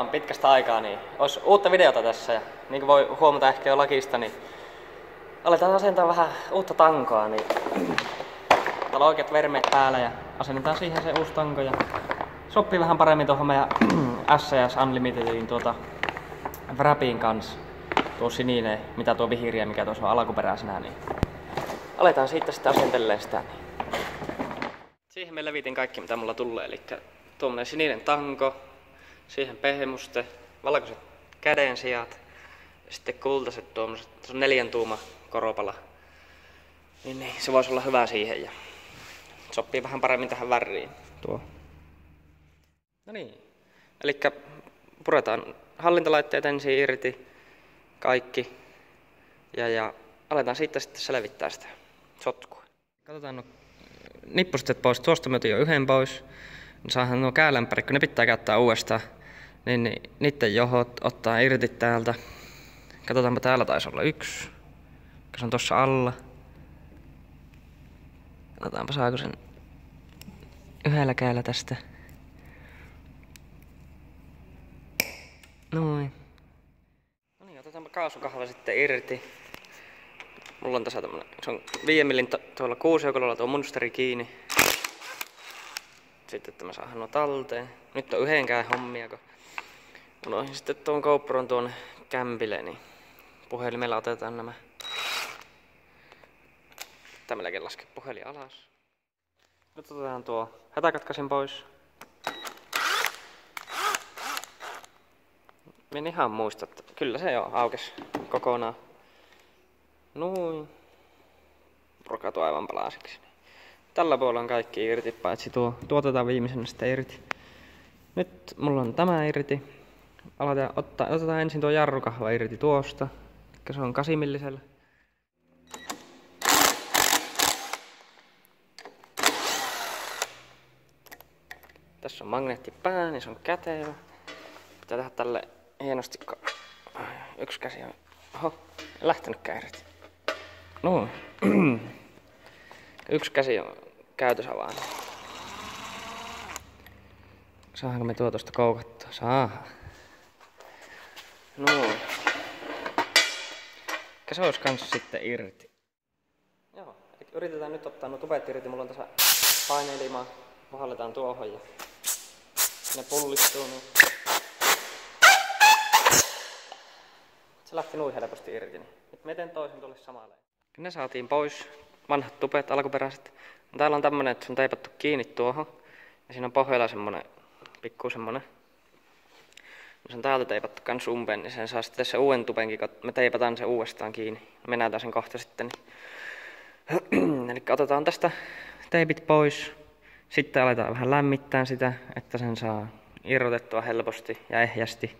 kerran pitkästä aikaa, niin olisi uutta videota tässä. Ja niin kuin voi huomata ehkä jo lakista, niin aletaan asentaa vähän uutta tankoa. Niin täällä on oikeat vermeet päällä ja asennetaan siihen se uusi tanko. Ja sopii vähän paremmin tuohon meidän SAS Unlimitediin wrapin kanssa. Tuo sininen, mitä tuo vihreä, mikä tuossa on alkuperäisenä, niin aletaan siitä sitten asentelemaan sitä. Niin. Siihen me levitin kaikki mitä mulla tulee, eli tuommoinen sininen tanko, siihen pehmuste, valkoiset kädensijat ja sitten kultaiset tuommoiset, se on 4 tuuma koropala. Niin, se voisi olla hyvä siihen ja sopii vähän paremmin tähän väriin tuo. No niin, eli puretaan hallintalaitteet ensin irti, kaikki ja aletaan siitä sitten selvittää sitä sotkua. Katsotaan nippusteet pois. Tuosta me otin jo yhden pois. Saadaan nuo käälämpärit, kun ne pitää käyttää uudestaan, niin niiden johot ottaa irti täältä. Katsotaanpa, täällä taisi olla yksi, joka on tossa alla. Katsotaanpa, saako sen yhdellä kädellä tästä. Noin. No niin, otetaanpa kaasukahva sitten irti. Mulla on tässä tämmönen, se on 5 millin tuolla kuusijoukololla tuo munsteri kiinni. Sitten että mä saahan nuo talteen. Nyt on yhdenkään hommia, kun unohdin sitten tuon GoPron tuonne kämpille, niin puhelimella otetaan nämä. Tämmölläkin laske puhelin alas. Nyt otetaan tuo hätäkatkaisin pois. En ihan muista, että kyllä se jo aukesi kokonaan. Noin. Prokatu aivan palasiksi. Tällä puolella on kaikki irti, paitsi tuo otetaan viimeisenä sitten irti. Nyt mulla on tämä irti. Otetaan ensin tuo jarrukahva irti tuosta. Se on 8 millisellä. Tässä on magneettipää, niin se on kätevä. Pitää tehdä tälle hienosti, kun yksi käsi on... Oho, en lähtenytkään irti. No. Yksi käsi on käytössä vaan. Saanko me tuosta koukattua? Saadaan. No. Se olisi kans sitten irti. Joo, eli yritetään nyt ottaa nuo tubet irti. Mulla on tässä paineilimaa. Vahalletaan tuohon ja ne pullistuu. Niin. Se lähti noin helposti irti. Niin. Nyt mä teen toisen tuolle samalle. Ne saatiin pois. Vanhat tupet, alkuperäiset. Täällä on tämmönen, että se on teipattu kiinni tuohon. Ja siinä on pohjalla semmonen, pikku semmonen. Se on täältä teipattu kans umpeen, niin sen saa sitten se uuden tupenkin, kun me teipataan se uudestaan kiinni. Me näytään sen kohta sitten. Eli otetaan tästä teipit pois. Sitten aletaan vähän lämmittää sitä, että sen saa irrotettua helposti ja ehjästi.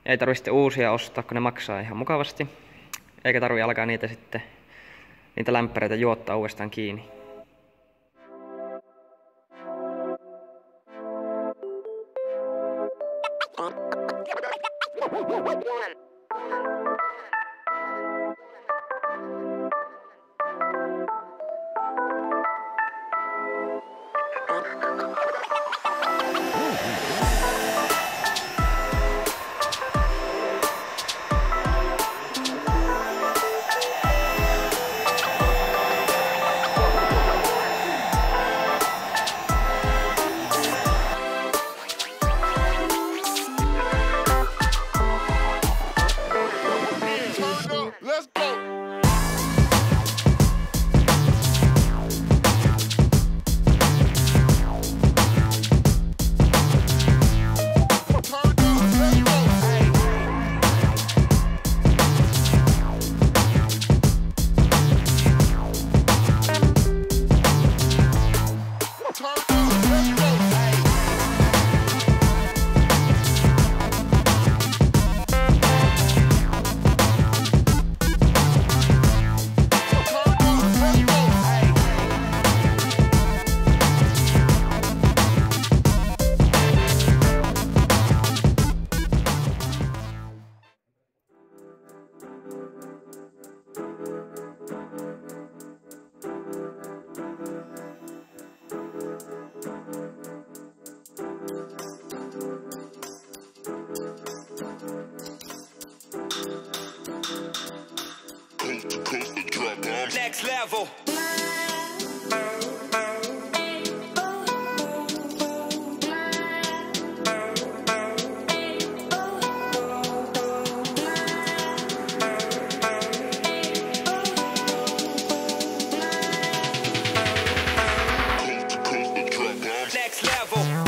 Ja ei tarvitse sitten uusia ostaa, kun ne maksaa ihan mukavasti. Eikä tarvitse alkaa niitä lämpäreitä juottaa uudestaan kiinni. Next level. Next level.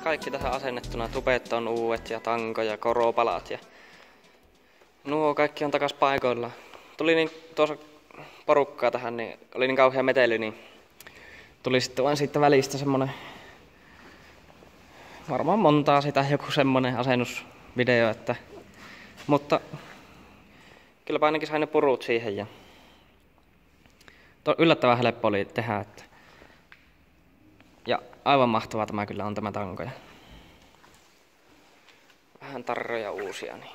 Kaikki tähän asennettuna, tupet on uudet ja tanko ja koropalat ja nuo kaikki on takas paikoillaan. Tuli niin tuossa porukkaa tähän, niin oli niin kauhea metely, niin tuli sitten vain siitä välistä semmonen, varmaan montaa sitä joku semmonen asennusvideo, että, mutta kylläpä ainakin sain ne purut siihen ja yllättävän helppo oli tehdä, että ja aivan mahtavaa tämä kyllä on tämä tanko. Vähän tarroja uusia, niin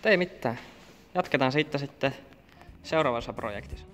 ei mitään. Jatketaan siitä sitten seuraavassa projektissa.